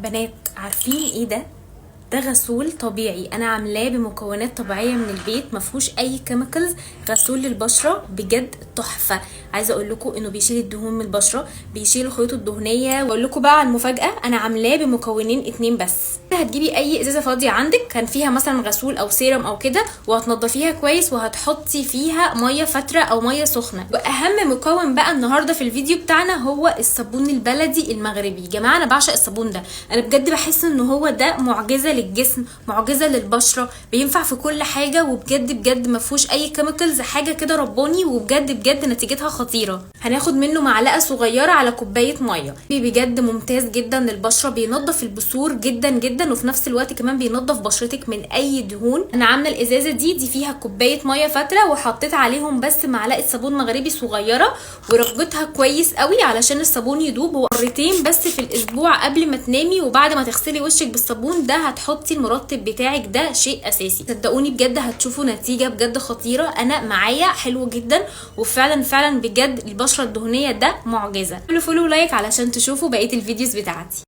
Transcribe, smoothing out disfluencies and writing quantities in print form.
بنات عارفين ايه ده غسول طبيعي، انا عاملاه بمكونات طبيعيه من البيت، ما فيهوش اي كيميكلز. غسول للبشره بجد تحفه. عايزه اقول لكم انه بيشيل الدهون من البشره، بيشيل الخيوط الدهنيه. واقول لكم بقى على المفاجاه، انا عاملاه بمكونين 2 بس. هتجيبي اي ازازه فاضيه عندك كان فيها مثلا غسول او سيرم او كده، وهتنضفيها كويس وهتحطي فيها ميه فتره او ميه سخنه. واهم مكون بقى النهارده في الفيديو بتاعنا هو الصابون البلدي المغربي. يا جماعه انا بعشق الصابون ده، انا بجد بحس ان هو ده معجزه للجسم، معجزه للبشره، بينفع في كل حاجه، وبجد بجد ما فيهوش اي كيميكلز، حاجه كده رباني، وبجد بجد نتيجتها خطيره. هناخد منه معلقه صغيره على كوبايه ميه. بجد ممتاز جدا للبشره، بينظف البثور جدا جدا، وفي نفس الوقت كمان بينظف بشرتك من اي دهون. انا عامله الازازه دي فيها كوبايه ميه فتره، وحطيت عليهم بس معلقه صابون مغربي صغيره، وربطها كويس قوي علشان الصابون يدوب. مرتين بس في الاسبوع قبل ما تنامي وبعد ما تغسلي وشك بالصابون ده هتحطي المرطب بتاعك، ده شيء اساسي. صدقوني بجد هتشوفوا نتيجه بجد خطيره. انا معايا حلو جدا، وفعلا فعلا بجد البشره الدهنيه ده معجزه. فولو ولايك علشان تشوفوا بقيه الفيديوز بتاعتي.